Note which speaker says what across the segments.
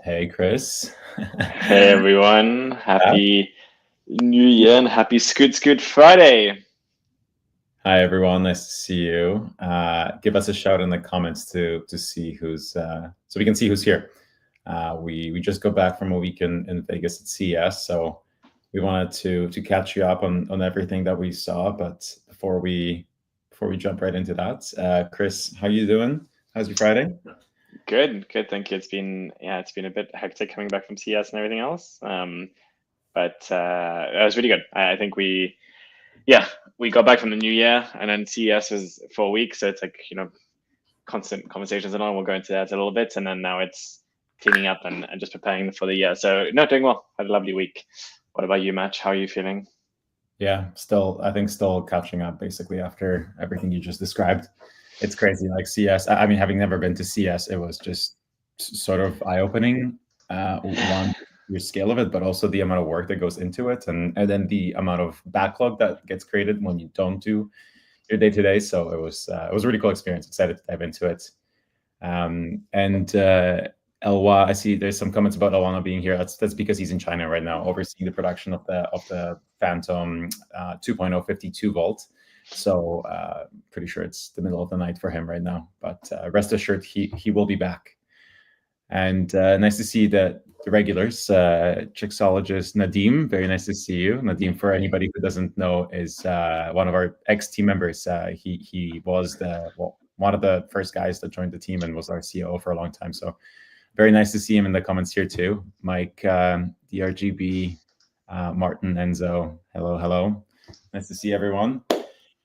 Speaker 1: Hey, Chris.
Speaker 2: Hey everyone,
Speaker 1: Yeah.
Speaker 2: happy New Year and happy Scoot Friday.
Speaker 1: Hi, everyone. Nice to see you. Give us a shout in the comments to see who's so we can see who's here. We just got back from a week in Vegas at CES, so we wanted to catch you up on everything that we saw. But before we jump right into that, Chris, how you doing? How's your Friday?
Speaker 2: Good, thank you. It's been a bit hectic coming back from CS and everything else. But it was really good. I think yeah, we got back from the New Year and then CS was for a week, so it's like constant conversations and all. We'll go into that a little bit, and then now it's cleaning up and just preparing for the year. So no, doing well. Had a lovely week. What about you, Match? How are you feeling?
Speaker 1: Yeah, I think still catching up basically after everything you just described. It's crazy. Like CS, I mean, having never been to CS, it was just sort of eye-opening. One, your scale of it, but also the amount of work that goes into it, and then the amount of backlog that gets created when you don't do your day to day. So it was a really cool experience. Excited to dive into it. And Elwa, I see there's some comments about Elwa not being here. That's because he's in China right now, overseeing the production of the Phantom 2.0 52 volt. So pretty sure it's the middle of the night for him right now. But rest assured, he will be back. And nice to see the regulars, Chixologist Nadim. Very nice to see you, Nadim. For anybody who doesn't know, is one of our ex team members. He was one of the first guys that joined the team and was our COO for a long time. So very nice to see him in the comments here too. Mike, DRGB, Martin, Enzo. Hello, hello. Nice to see everyone.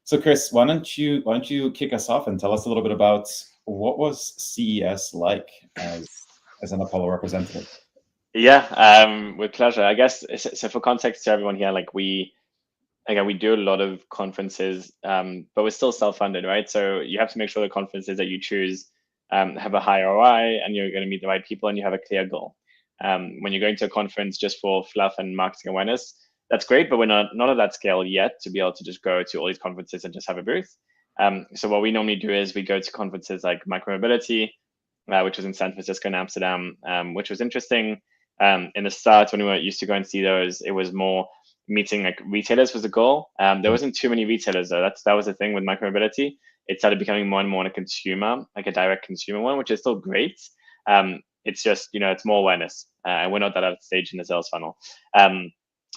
Speaker 1: So, Chris, why don't you kick us off and tell us a little bit about what was CES like as an Apollo representative?
Speaker 2: Yeah, with pleasure. I guess so. For context to everyone here, like we do a lot of conferences, but we're still self-funded, right? So you have to make sure the conferences that you choose have a high ROI and you're going to meet the right people and you have a clear goal. When you're going to a conference just for fluff and marketing awareness, that's great, but we're not at that scale yet to be able to just go to all these conferences and just have a booth. So what we normally do is we go to conferences like Micromobility, which was in San Francisco and Amsterdam, which was interesting. In the start, when we were used to go and see those, it was more meeting like retailers was the goal. There wasn't too many retailers though. That was the thing with micromobility. It started becoming more and more on a consumer, like a direct consumer one, which is still great. It's just it's more awareness, and we're not that at a stage in the sales funnel.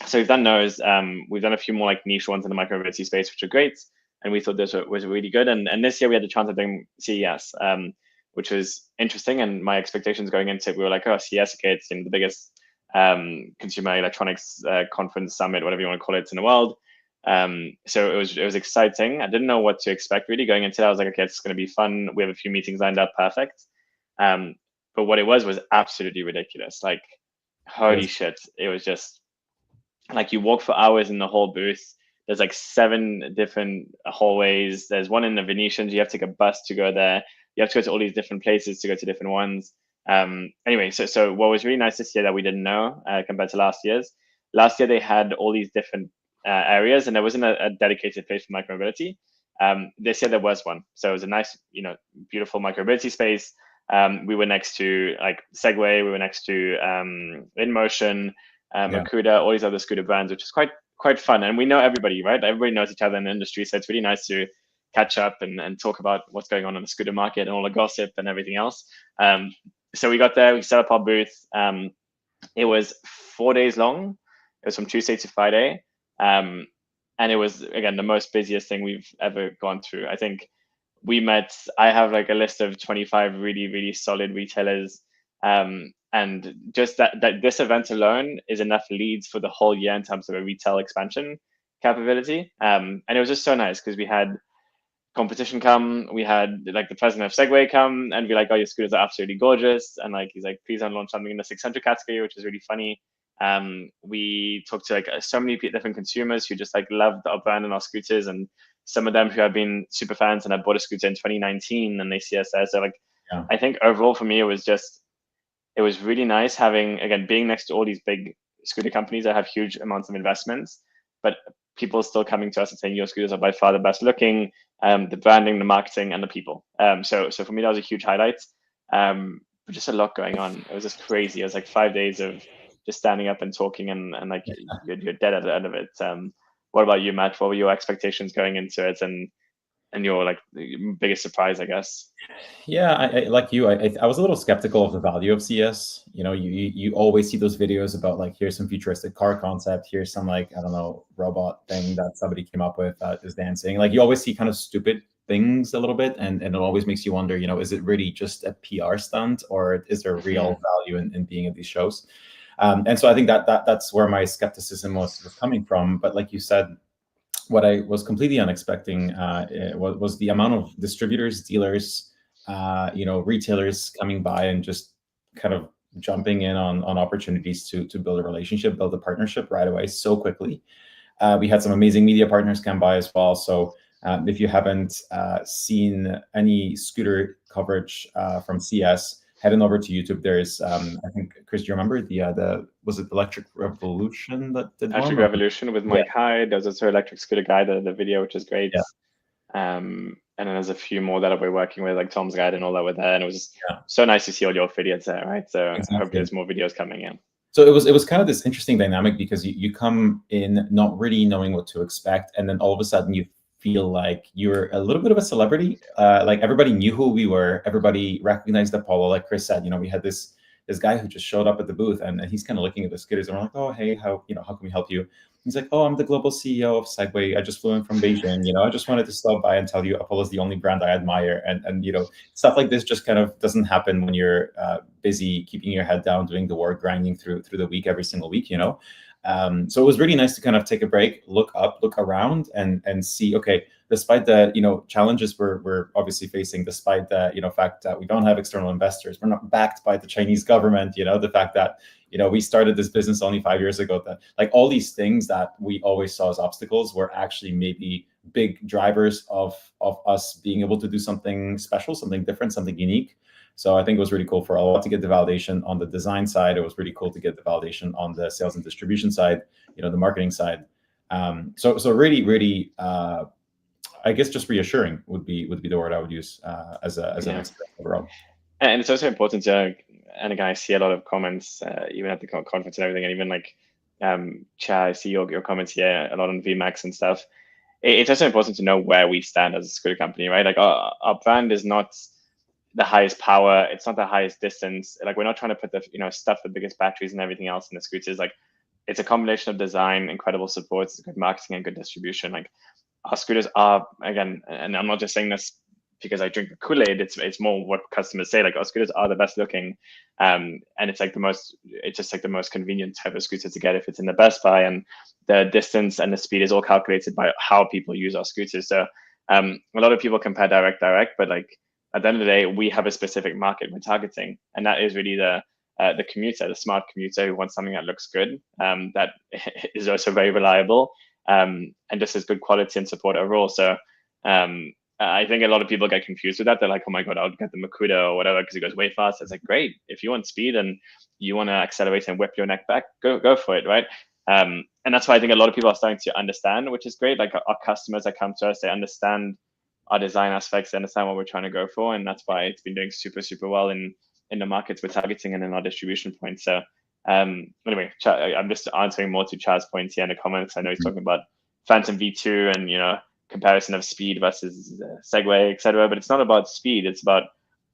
Speaker 2: So we've done those. We've done a few more like niche ones in the micromobility space, which are great. And we thought this was really good. And this year we had the chance of doing CES, which was interesting. And my expectations going into it, we were like, oh, CES, okay, it's the biggest consumer electronics conference summit, whatever you want to call it, in the world. So it was exciting. I didn't know what to expect really going into it. I was like, okay, it's going to be fun. We have a few meetings lined up, perfect. But what it was absolutely ridiculous. Like, holy
Speaker 1: Yes.
Speaker 2: shit! It was just like you walk for hours in the whole booth. There's like 7 different hallways. There's one in the Venetians. You have to take a bus to go there. You have to go to all these different places to go to different ones. Anyway, so what was really nice this year that we didn't know compared to last year's. Last year they had all these different areas, and there wasn't a dedicated place for micromobility. This year there was one, so it was a nice, beautiful micromobility space. We were next to like Segway. We were next to InMotion,
Speaker 1: Yeah.
Speaker 2: Makuda, all these other scooter brands, which is quite fun. And we know everybody, right? Everybody knows each other in the industry, so it's really nice to catch up and talk about what's going on in the scooter market and all the gossip and everything else. So we got there, we set up our booth. It was 4 days long. It was from Tuesday to Friday. And it was, again, the most busiest thing we've ever gone through. I think I have like a list of 25 really, really solid retailers. And just that this event alone is enough leads for the whole year in terms of a retail expansion capability. And it was just so nice because we had competition come, we had like the president of Segway come and be like, oh, your scooters are absolutely gorgeous. And like, he's like, please don't launch something in the 600 category, which is really funny. We talked to like so many different consumers who just like loved our brand and our scooters, and some of them who have been super fans and have bought a scooter in 2019 and they see us there. So like,
Speaker 1: Yeah.
Speaker 2: I think overall for me, it was really nice having, again, being next to all these big scooter companies that have huge amounts of investments, but people still coming to us and saying your scooters are by far the best looking, the branding, the marketing, and the people. So for me, that was a huge highlight. just a lot going on. It was just crazy. It was like 5 days of just standing up and talking, and like you're dead at the end of it. What about you, Matt? What were your expectations going into it, and your like biggest surprise, I guess?
Speaker 1: Yeah, I like you. I was a little skeptical of the value of CS. You know, you always see those videos about like, here's some futuristic car concept, here's some like, I don't know, robot thing that somebody came up with that is dancing. Like you always see kind of stupid things a little bit, and it always makes you wonder, you know, is it really just a PR stunt, or is there real value in being at these shows? And so I think that's where my skepticism was coming from. But like you said, what I was completely unexpecting was the amount of distributors, dealers, you know, retailers coming by and just kind of jumping in on opportunities to build a relationship, build a partnership right away so quickly. We had some amazing media partners come by as well. So if you haven't seen any scooter coverage from CS, heading over to YouTube, there's I think, Chris, do you remember the was it Electric Revolution that did one?
Speaker 2: Electric Revolution with Mike Hyde. There's also Electric Scooter Guy, the video, which is great.
Speaker 1: Yeah.
Speaker 2: And then there's a few more that we're working with, like Tom's Guide and all that were there. And it was just so nice to see all your affiliates there, right? So exactly. I hope there's more videos coming in.
Speaker 1: So it was kind of this interesting dynamic, because you come in not really knowing what to expect, and then all of a sudden you feel like you're a little bit of a celebrity. Like everybody knew who we were, everybody recognized Apollo. Like Chris said, you know, we had this guy who just showed up at the booth, and he's kind of looking at the scooters, and we're like, oh, hey, how can we help you? He's like, oh, I'm the global CEO of Segway. I just flew in from Beijing. You know, I just wanted to stop by and tell you Apollo is the only brand I admire. And you know, stuff like this just kind of doesn't happen when you're busy keeping your head down, doing the work, grinding through the week every single week, you know. So it was really nice to kind of take a break, look up, look around, and see, okay, despite the, you know, challenges we're obviously facing, despite the, you know, fact that we don't have external investors, we're not backed by the Chinese government, you know, the fact that, you know, we started this business only 5 years ago, that like all these things that we always saw as obstacles were actually maybe big drivers of us being able to do something special, something different, something unique. So I think it was really cool for a lot to get the validation on the design side. It was really cool to get the validation on the sales and distribution side, you know, the marketing side. So really, really, I guess just reassuring would be the word I would use as an experience overall.
Speaker 2: And it's also important to, and again, I see a lot of comments, even at the conference and everything, and even like, Chad, I see your comments here a lot on VMAX and stuff. It's also important to know where we stand as a scooter company, right? Like our brand is not the highest power, it's not the highest distance. Like we're not trying to put the, you know, stuff the biggest batteries and everything else in the scooters. Like it's a combination of design, incredible support, good marketing, and good distribution. Like our scooters are, again, and I'm not just saying this because I drink the Kool-Aid, it's more what customers say, like our scooters are the best looking, and it's like it's just like the most convenient type of scooter to get if it's in the Best Buy, and the distance and the speed is all calculated by how people use our scooters. So a lot of people compare direct, but like at the end of the day, we have a specific market we're targeting, and that is really the commuter, the smart commuter who wants something that looks good, that is also very reliable, and just has good quality and support overall. So I think a lot of people get confused with that. They're like, oh my God, I'll get the Makuta or whatever because it goes way fast. It's like, great. If you want speed and you want to accelerate and whip your neck back, go for it, right? And that's why I think a lot of people are starting to understand, which is great. Like our customers that come to us, they understand our design aspects, they understand what we're trying to go for. And that's why it's been doing super, super well in the markets we're targeting and in our distribution points. So anyway, I'm just answering more to Chad's points here in the comments. I know he's talking about Phantom V2 and, you know, comparison of speed versus Segway, etc. But it's not about speed; it's about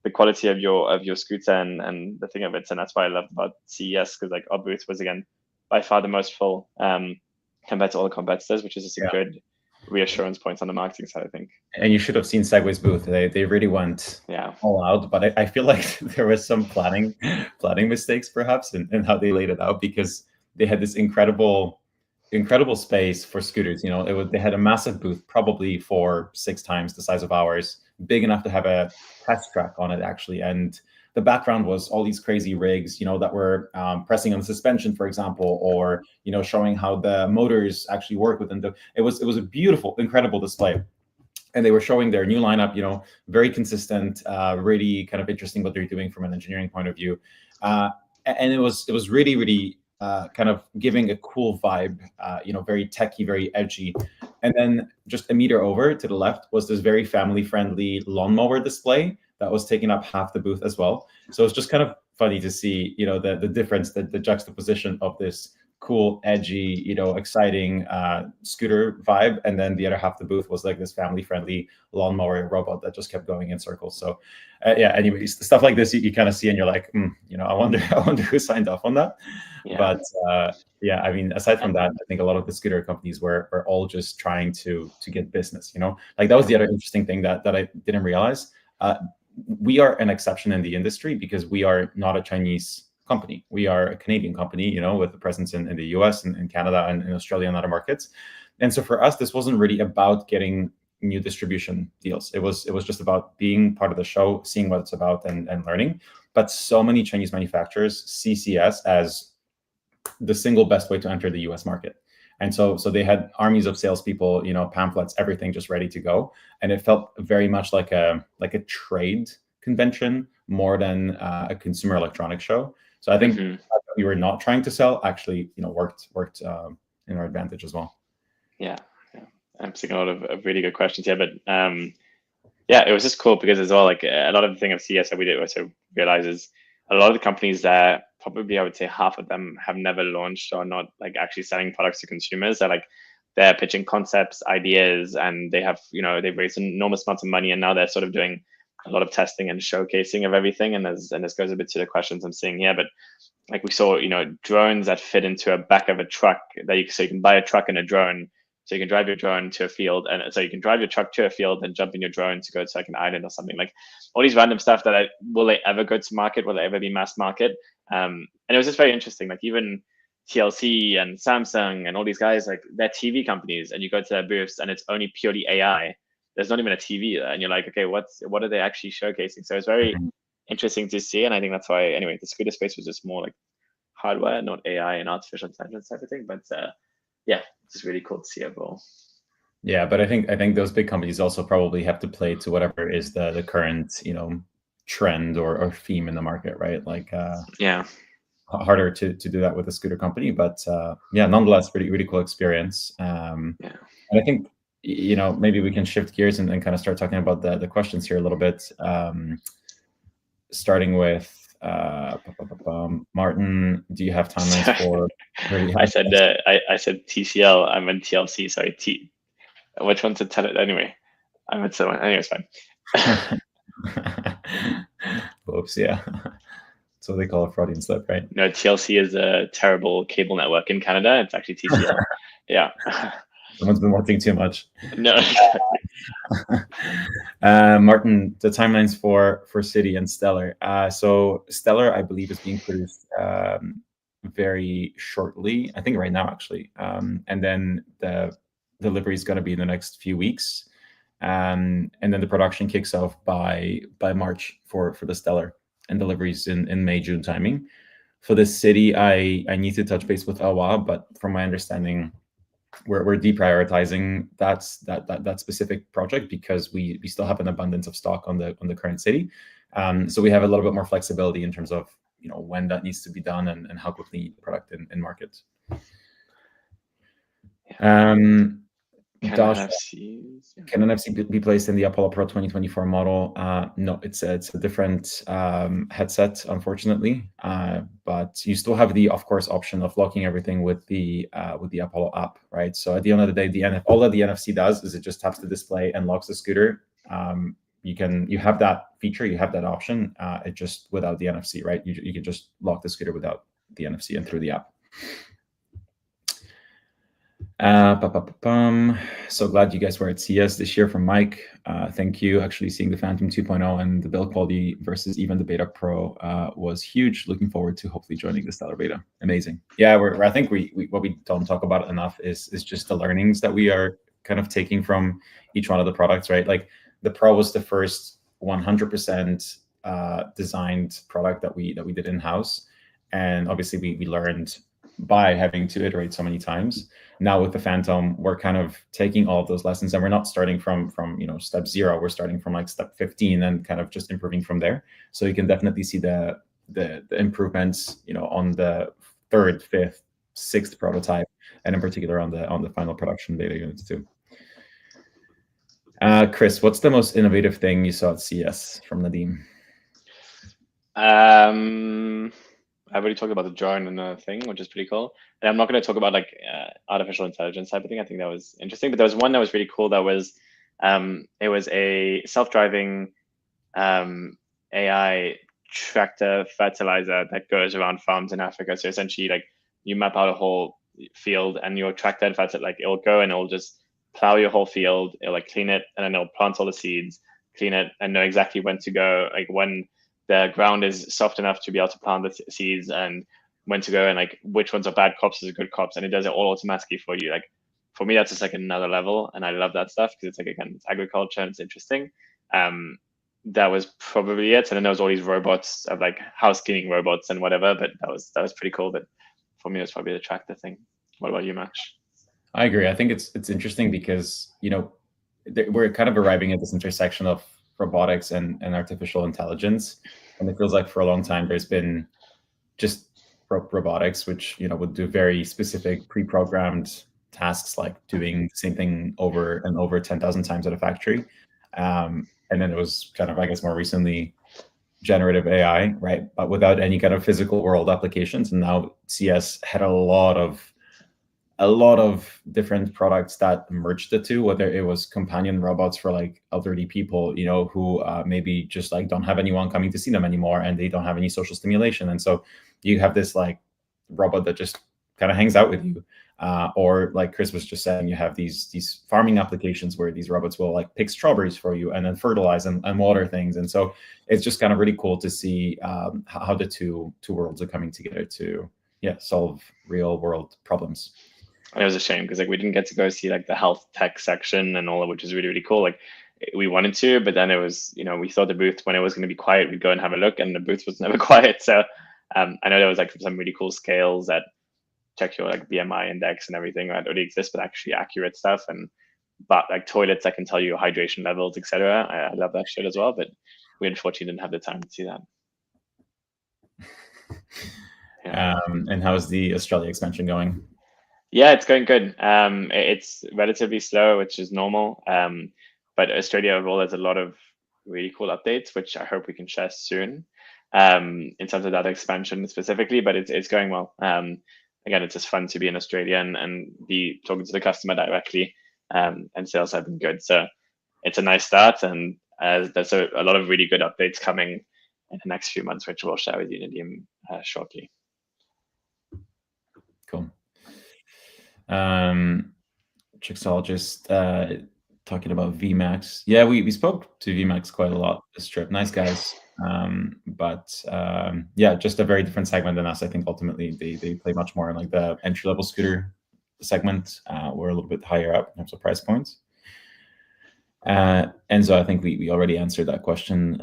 Speaker 2: the quality of your scooter and the thing of it. And that's why I loved about CES, because like our booth was again by far the most full compared to all the competitors, which is just a good reassurance point on the marketing side, I think.
Speaker 1: And you should have seen Segway's booth. They really went all out. But I feel like there was some planning mistakes perhaps in how they laid it out, because they had this incredible space for scooters. You know, they had a massive booth, probably 4-6 times the size of ours, big enough to have a test track on it actually. And the background was all these crazy rigs, you know, that were pressing on the suspension, for example, or, you know, showing how the motors actually work within it was a beautiful, incredible display. And they were showing their new lineup, you know, very consistent, really kind of interesting what they're doing from an engineering point of view. And it was really, really kind of giving a cool vibe, you know, very techy, very edgy. And then just a meter over to the left was this very family-friendly lawnmower display that was taking up half the booth as well. So it's just kind of funny to see, the difference, the juxtaposition of this cool, edgy, exciting scooter vibe, and then the other half of the booth was like this family-friendly lawnmower robot that just kept going in circles. So anyways, stuff like this you kind of see and you're like, I wonder who signed off on that. Yeah. But I mean, aside from that, I think a lot of the scooter companies were all just trying to get business. Like that was the other interesting thing that I didn't realize. We are an exception in the industry because we are not a Chinese company. We are a Canadian company, with a presence in the US and in Canada and in Australia and other markets. And so for us, this wasn't really about getting new distribution deals. It was just about being part of the show, seeing what it's about and learning. But so many Chinese manufacturers see CS as the single best way to enter the US market. And so they had armies of salespeople, pamphlets, everything just ready to go. And it felt very much like a trade convention more than a consumer electronics show. So I think we were not trying to sell actually, worked in our advantage as well.
Speaker 2: Yeah. I'm seeing a lot of really good questions here, but it was just cool because as well, like a lot of the thing of CS that we did also realize is a lot of the companies that probably I would say half of them have never launched or not like actually selling products to consumers. They're pitching concepts, ideas, and they have, they've raised enormous amounts of money, and now they're sort of doing a lot of testing and showcasing of everything. And this goes a bit to the questions I'm seeing here, but like we saw, drones that fit into a back of a truck so you can buy a truck and a drone. So you can drive your drone to a field, and so you can drive your truck to a field and jump in your drone to go to like an island or something. Like all these random stuff that will they ever go to market? Will they ever be mass market? And it was just very interesting. Like even TLC and Samsung and all these guys, like they're TV companies, and you go to their booths and it's only purely AI. There's not even a TV there, and you're like, okay, what are they actually showcasing? So it's very interesting to see, and I think that's why anyway the scooter space was just more like hardware, not AI and artificial intelligence type of thing. But it's just really cool to see overall.
Speaker 1: Yeah, but I think those big companies also probably have to play to whatever is the current trend or theme in the market, right? Like harder to do that with a scooter company, but nonetheless, really cool experience. And I think maybe we can shift gears and kind of start talking about the questions here a little bit. Starting with Martin, do you have timelines for?
Speaker 2: I said TCL. I meant TLC. Sorry, which one to tell it anyway? I meant someone. Anyway, it's fine.
Speaker 1: Oops, yeah. That's what they call a Freudian slip, right?
Speaker 2: No, TLC is a terrible cable network in Canada. It's actually TCL. Yeah.
Speaker 1: Someone's been watching too much.
Speaker 2: No.
Speaker 1: Martin, the timelines for City and Stellar. So Stellar, I believe, is being produced very shortly. I think right now, actually. And then the delivery is going to be in the next few weeks. And then the production kicks off by March for the Stellar, and deliveries in May, June timing. For the City, I need to touch base with Awa, but from my understanding, we're deprioritizing that specific project because we still have an abundance of stock on the current City. So we have a little bit more flexibility in terms of when that needs to be done and how quickly the product in market.
Speaker 2: Can
Speaker 1: NFC be placed in the Apollo Pro 2024 model? No, it's a different headset, unfortunately. But you still have the, of course, option of locking everything with the Apollo app, right? So at the end of the day, all that the NFC does is it just taps the display and locks the scooter. You have that feature, you have that option. It just without the NFC, right? You can just lock the scooter without the NFC and through the app. So glad you guys were at CES this year from Mike. Thank you. Actually seeing the Phantom 2.0 and the build quality versus even the Beta Pro was huge. Looking forward to hopefully joining the Stellar Beta. Amazing. Yeah, I think we what we don't talk about enough is just the learnings that we are kind of taking from each one of the products, right? Like the Pro was the first 100% designed product that we did in-house. And obviously we learned by having to iterate so many times. Now with the Phantom, we're kind of taking all of those lessons, and we're not starting from step 0. We're starting from like step 15 and kind of just improving from there. So you can definitely see the improvements, on the 3rd, 5th, 6th prototype, and in particular on the final production beta units too. Chris, what's the most innovative thing you saw at CES from Nadeem?
Speaker 2: I've already talked about the drone and the thing, which is pretty cool. And I'm not going to talk about like artificial intelligence type of thing. I think that was interesting, but there was one that was really cool. That was it was a self-driving AI tractor fertilizer that goes around farms in Africa. So essentially, like you map out a whole field, and your tractor like it'll go and it'll just plow your whole field. It'll like clean it, and then it'll plant all the seeds, clean it, and know exactly when to go. Like when the ground is soft enough to be able to plant the seeds, and when to go, and like which ones are bad crops is good crops, and it does it all automatically for you. Like for me, that's just like another level, and I love that stuff because it's like, again, it's agriculture and it's interesting. That was probably it. And then there was all these robots of like house cleaning robots and whatever, but that was pretty cool. But for me, it was probably the tractor thing. What about you, Match?
Speaker 1: I agree. I think it's interesting because, we're kind of arriving at this intersection of robotics and artificial intelligence. And it feels like for a long time, there's been just robotics, which, would do very specific pre-programmed tasks, like doing the same thing over and over 10,000 times at a factory. And then it was kind of, I guess, more recently generative AI, right? But without any kind of physical world applications. And now CES had a lot of different products that merged the two, whether it was companion robots for like elderly people, who maybe just like don't have anyone coming to see them anymore, and they don't have any social stimulation. And so you have this like robot that just kind of hangs out with you. Or like Chris was just saying, you have these farming applications where these robots will like pick strawberries for you and then fertilize and water things. And so it's just kind of really cool to see how the two worlds are coming together to solve real world problems.
Speaker 2: And it was a shame because like we didn't get to go see like the health tech section and all of, which is really, really cool. Like we wanted to, but then it was, we thought the booth, when it was going to be quiet, we'd go and have a look, and the booth was never quiet. So I know there was like some really cool scales that check your like BMI index and everything that already exists, but actually accurate stuff. But like toilets that can tell you your hydration levels, etc. I love that shit as well, but we unfortunately didn't have the time to see that.
Speaker 1: Yeah. And how's the Australia expansion going?
Speaker 2: Yeah, it's going good. It's relatively slow, which is normal. But Australia overall has a lot of really cool updates, which I hope we can share soon. In terms of that expansion specifically, but it's going well. Again, it's just fun to be in Australia and be talking to the customer directly, and sales have been good. So it's a nice start, and there's a lot of really good updates coming in the next few months, which we'll share with you, Nadeem, shortly.
Speaker 1: Cool. Chixologist talking about VMAX. Yeah, we spoke to VMAX quite a lot this trip. Nice guys. But just a very different segment than us. I think ultimately they play much more in like the entry-level scooter segment. We're a little bit higher up in terms of price points. And so I think we already answered that question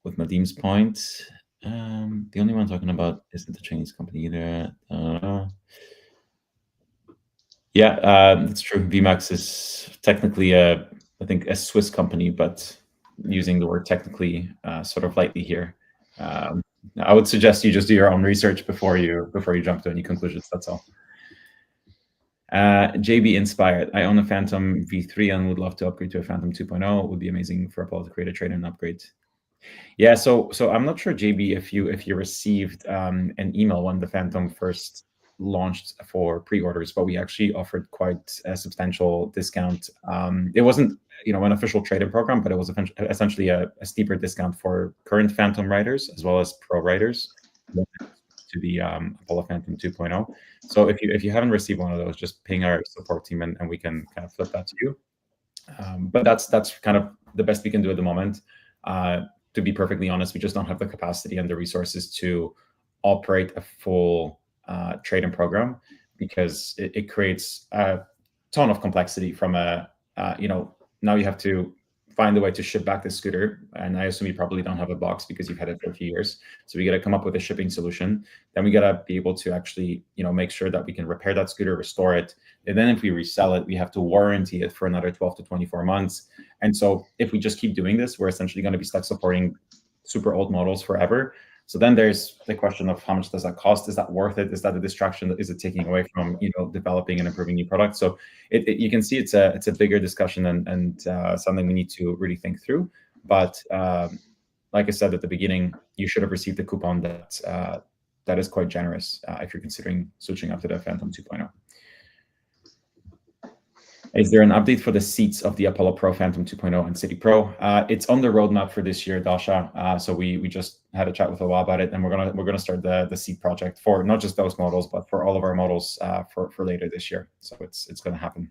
Speaker 1: with Nadeem's point. The only one I'm talking about isn't a Chinese company either. That's true. VMAX is technically I think a Swiss company, but using the word technically sort of lightly here. I would suggest you just do your own research before you jump to any conclusions. That's all. JB Inspired. I own a Phantom V3 and would love to upgrade to a Phantom 2.0. It would be amazing for Apollo to create a trade-in upgrade. Yeah, so I'm not sure, JB, if you received an email when the Phantom first launched for pre-orders, but we actually offered quite a substantial discount. It wasn't an official trade-in program, but it was essentially a steeper discount for current Phantom riders as well as pro riders to the Apollo Phantom 2.0. So if you haven't received one of those, just ping our support team and we can kind of flip that to you. But that's kind of the best we can do at the moment. To be perfectly honest, we just don't have the capacity and the resources to operate a full trade-in program, because it creates a ton of complexity from now you have to find a way to ship back the scooter, and I assume you probably don't have a box because you've had it for a few years. So we got to come up with a shipping solution. Then we got to be able to actually make sure that we can repair that scooter, restore it, and then if we resell it, we have to warranty it for another 12 to 24 months. And so if we just keep doing this, we're essentially going to be stuck supporting super old models forever. So then there's the question of how much does that cost? Is that worth it? Is that a distraction? Is it taking away from developing and improving new products? So you can see it's a bigger discussion and something we need to really think through. But like I said at the beginning, you should have received a coupon that is quite generous if you're considering switching up to the Phantom 2.0. Is there an update for the seats of the Apollo Pro, Phantom 2.0, and City Pro? It's on the roadmap for this year, Dasha. So we just had a chat with Eloi about it, and we're gonna start the seat project for not just those models, but for all of our models for later this year. So it's gonna happen.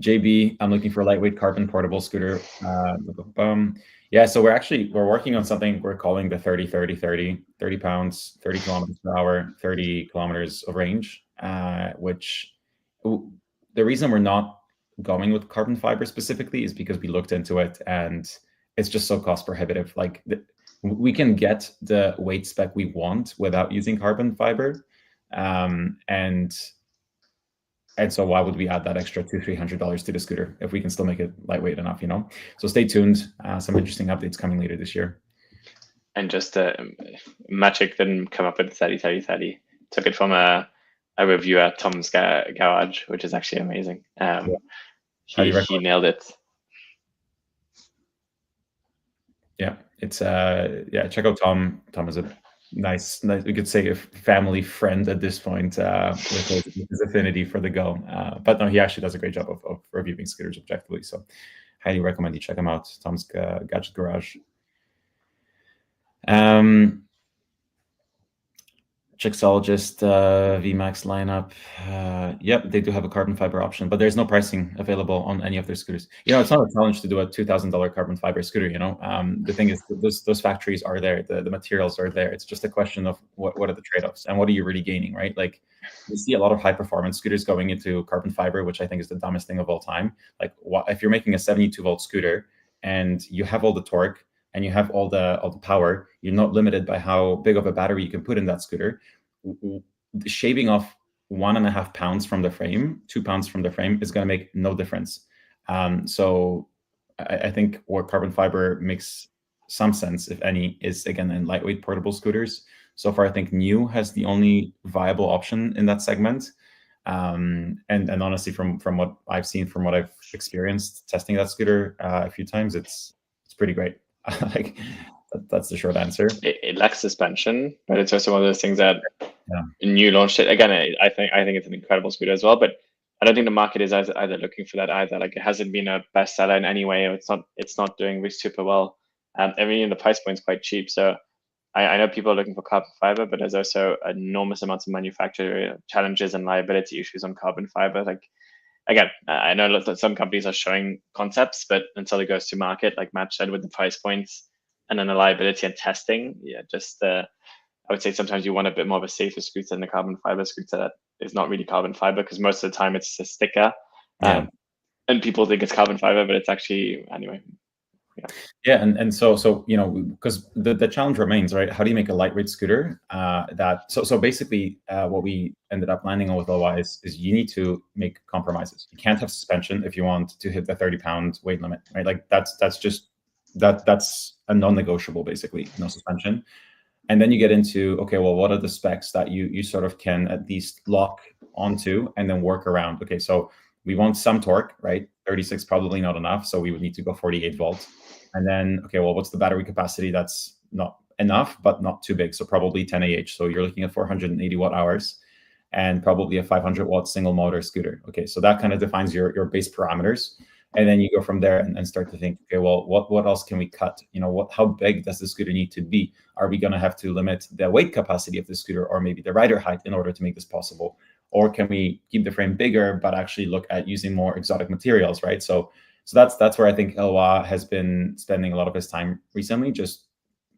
Speaker 1: JB, I'm looking for a lightweight carbon portable scooter. Yeah, so we're working on something we're calling the 30 pounds, 30 kilometers per hour, 30 kilometers of range, which the reason we're not going with carbon fiber specifically is because we looked into it and it's just so cost prohibitive. Like we can get the weight spec we want without using carbon fiber. And so why would we add that extra $200-300 to the scooter if we can still make it lightweight enough, So stay tuned. Some interesting updates coming later this year.
Speaker 2: And just Magic didn't come up with 30-30-30. Took it from a review at Tom's Garage, which is actually amazing. He nailed it. Yeah,
Speaker 1: it's check out Tom. Tom is a nice, we could say a family friend at this point with his affinity for the Go. But no, he actually does a great job of reviewing scooters objectively. So highly recommend you check him out, Tom's Gadget Garage. Chixologist VMAX lineup. Yep, they do have a carbon fiber option, but there's no pricing available on any of their scooters. It's not a challenge to do a $2,000 carbon fiber scooter. The thing is, those factories are there, the materials are there. It's just a question of what are the trade-offs and what are you really gaining, right? Like you see a lot of high performance scooters going into carbon fiber, which I think is the dumbest thing of all time. Like if you're making a 72-volt scooter and you have all the torque and you have all the power, you're not limited by how big of a battery you can put in that scooter. Shaving off 1.5 pounds from the frame, 2 pounds from the frame is going to make no difference. So I think where carbon fiber makes some sense, if any, is again in lightweight portable scooters. So far, I think New has the only viable option in that segment. And honestly, from what I've seen, from what I've experienced testing that scooter a few times, it's pretty great. Like that's the short answer.
Speaker 2: It lacks suspension, but it's also one of those things that New launched it again. I think it's an incredible scooter as well, but I don't think the market is either looking for that either. Like it hasn't been a bestseller in any way, or it's not doing super well. The price point is quite cheap, so I know people are looking for carbon fiber, but there's also enormous amounts of manufacturer challenges and liability issues on carbon fiber. Like again, I know that some companies are showing concepts, but until it goes to market, like Matt said, with the price points and then the liability and testing, I would say sometimes you want a bit more of a safer scooter than the carbon fiber scooter that is not really carbon fiber, because most of the time it's a sticker. And people think it's carbon fiber, but it's actually, anyway.
Speaker 1: Yeah, and so because the challenge remains, right? How do you make a lightweight scooter so basically what we ended up landing on with LY is you need to make compromises. You can't have suspension if you want to hit the 30-pound weight limit, right? Like that's a non-negotiable, basically, no suspension. And then you get into, okay, well, what are the specs that you sort of can at least lock onto and then work around? Okay, so we want some torque, right? 36 probably not enough, so we would need to go 48 volts. And then, okay, well, what's the battery capacity? That's not enough, but not too big. So probably 10 Ah. So you're looking at 480 watt hours and probably a 500 watt single motor scooter. Okay, so that kind of defines your base parameters. And then you go from there and start to think, okay, well, what else can we cut? How big does the scooter need to be? Are we going to have to limit the weight capacity of the scooter, or maybe the rider height, in order to make this possible? Or can we keep the frame bigger, but actually look at using more exotic materials, right? So that's where I think Eloi has been spending a lot of his time recently, just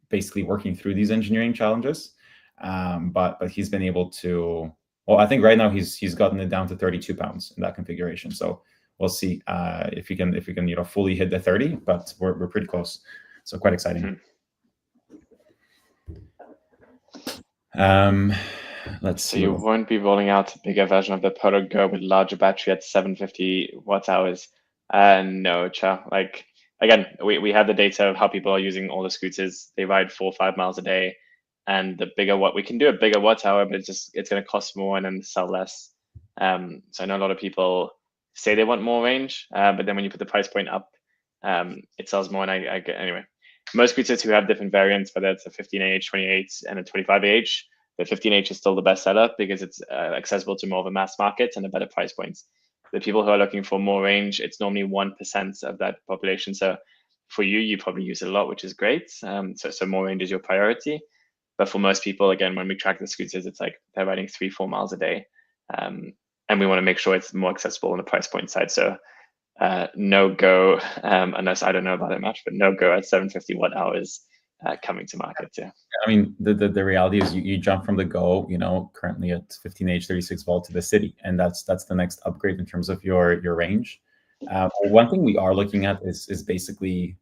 Speaker 1: basically working through these engineering challenges. But he's been able to, well, I think right now he's gotten it down to 32 pounds in that configuration. So we'll see if we can fully hit the 30, but we're pretty close. So quite exciting. Let's see.
Speaker 2: So you won't be rolling out a bigger version of the Polo Go with larger battery at 750 watt hours. No, Cha. Like again, we have the data of how people are using all the scooters. They ride 4 or 5 miles a day, and the bigger we can do a bigger watt hour, but it's going to cost more and then sell less. So I know a lot of people say they want more range, but then when you put the price point up, it sells more. And I get, anyway, most scooters who have different variants, whether it's a 15Ah, 28 and a 25Ah, the 15H is still the best seller because it's accessible to more of a mass market and a better price points. The people who are looking for more range, it's normally 1% of that population. So for you, you probably use it a lot, which is great. So more range is your priority. But for most people, again, when we track the scooters, it's like they're riding 3-4 miles a day. And we want to make sure it's more accessible on the price point side. So no go, unless I don't know about it much, but no go at 750 watt hours coming to market. Yeah.
Speaker 1: I mean, the reality is you jump from the Go, currently at 15H 36 volt to the City, and that's the next upgrade in terms of your range. One thing we are looking at is basically,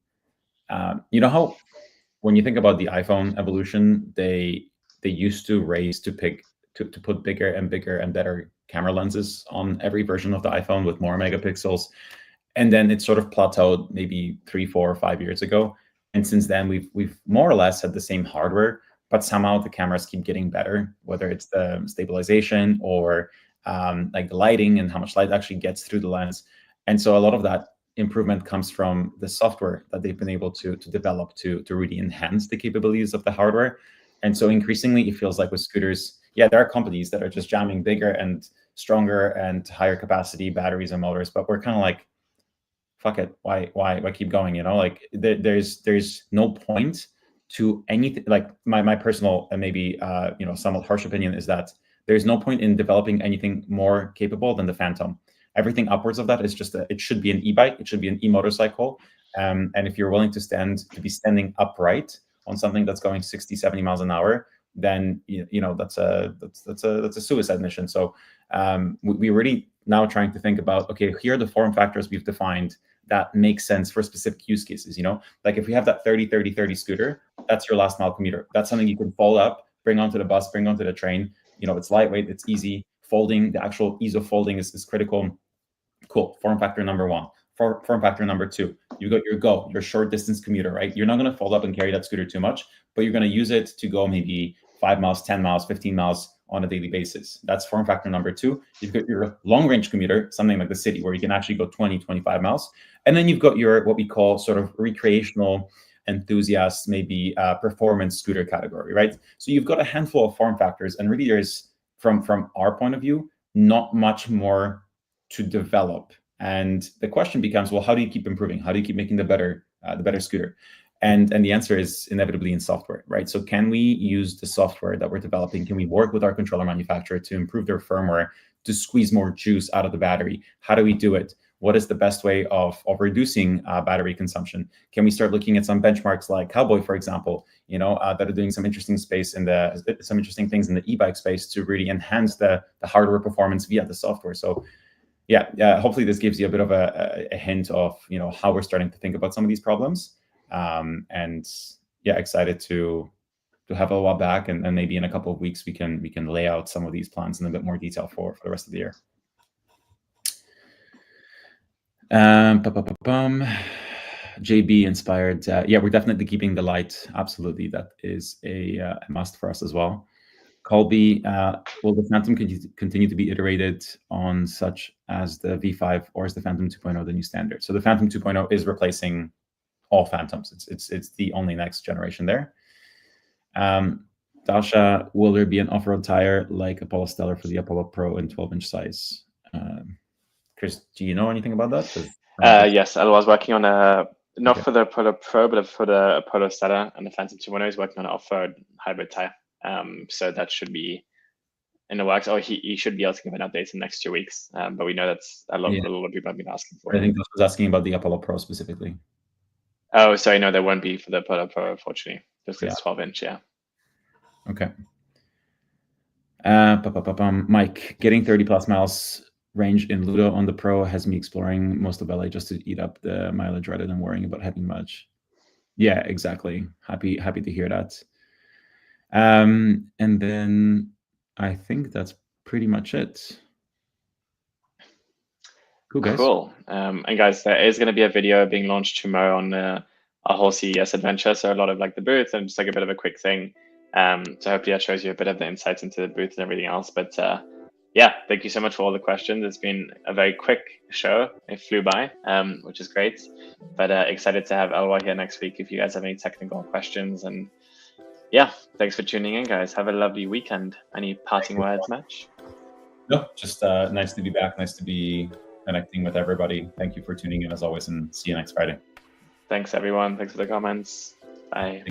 Speaker 1: how when you think about the iPhone evolution, they used to race to put bigger and bigger and better camera lenses on every version of the iPhone with more megapixels, and then it sort of plateaued maybe 3, 4, or 5 years ago. And since then, we've more or less had the same hardware, but somehow the cameras keep getting better, whether it's the stabilization or like the lighting and how much light actually gets through the lens. And so a lot of that improvement comes from the software that they've been able to develop to really enhance the capabilities of the hardware. And so increasingly, it feels like with scooters, yeah, there are companies that are just jamming bigger and stronger and higher capacity batteries and motors, but we're kind of like, fuck it, why keep going? Like there's no point to anything. Like my personal and maybe somewhat harsh opinion is that there's no point in developing anything more capable than the Phantom. Everything upwards of that is just it should be an e-bike, it should be an e-motorcycle. And if you're willing to be standing upright on something that's going 60, 70 miles an hour, then that's a suicide mission. So we really now trying to think about, okay, here are the form factors we've defined that makes sense for specific use cases. Like if we have that 30-30-30 scooter, that's your last mile commuter. That's something you can fold up, bring onto the bus, bring onto the train. It's lightweight, it's easy. Folding, the actual ease of folding is critical. Cool. Form factor number one. Form factor number two, you got your short distance commuter, right? You're not going to fold up and carry that scooter too much, but you're going to use it to go maybe 5 miles, 10 miles, 15 miles on a daily basis. That's form factor number two. You've got your long range commuter, something like the City, where you can actually go 20, 25 miles. And then you've got your, what we call sort of recreational enthusiasts, maybe performance scooter category, right? So you've got a handful of form factors, and really there's, from our point of view, not much more to develop. And the question becomes, well, how do you keep improving? How do you keep making the better scooter? And the answer is inevitably in software, right? So can we use the software that we're developing? Can we work with our controller manufacturer to improve their firmware, to squeeze more juice out of the battery? How do we do it? What is the best way of reducing battery consumption? Can we start looking at some benchmarks like Cowboy, for example, that are doing some interesting things in the e-bike space to really enhance the hardware performance via the software? So yeah, hopefully this gives you a bit of a hint of how we're starting to think about some of these problems. And yeah, excited to have a while back, and maybe in a couple of weeks we can lay out some of these plans in a bit more detail for the rest of the year. JB inspired. Yeah, we're definitely keeping the light. Absolutely, that is a must for us as well. Colby, will the Phantom continue to be iterated on, such as the V5, or is the Phantom 2.0 the new standard? So the Phantom 2.0 is replacing all Phantoms. It's the only next generation there. Dasha, will there be an off-road tire like Apollo Stellar for the Apollo Pro in 12-inch size? Chris, do you know anything about that?
Speaker 2: Yes, I was working on not for the Apollo Pro, but for the Apollo Stellar, and the Phantom 2.0 is working on an off-road hybrid tire. So that should be in the works. Or he should be able to give an update in the next 2 weeks. But we know that's a lot of people have been asking for.
Speaker 1: I think I was asking about the Apollo Pro specifically.
Speaker 2: Oh, sorry, no, there won't be for the Apollo Pro, unfortunately, just because it's 12-inch. Yeah.
Speaker 1: Okay. Mike, getting 30 plus miles range in Ludo on the Pro has me exploring most of LA just to eat up the mileage rather than worrying about having much. Yeah, exactly. Happy to hear that. And then I think that's pretty much it. Cool, guys.
Speaker 2: Cool. And guys, there is going to be a video being launched tomorrow on our whole CES adventure. So a lot of like the booth and just like a bit of a quick thing. So hopefully that shows you a bit of the insights into the booth and everything else. But yeah, thank you so much for all the questions. It's been a very quick show. It flew by, which is great. But excited to have Elroy here next week if you guys have any technical questions. And yeah, thanks for tuning in, guys. Have a lovely weekend. Any parting words, Match?
Speaker 1: No, just nice to be back. Nice to be connecting with everybody. Thank you for tuning in as always, and see you next Friday.
Speaker 2: Thanks, everyone. Thanks for the comments. Bye.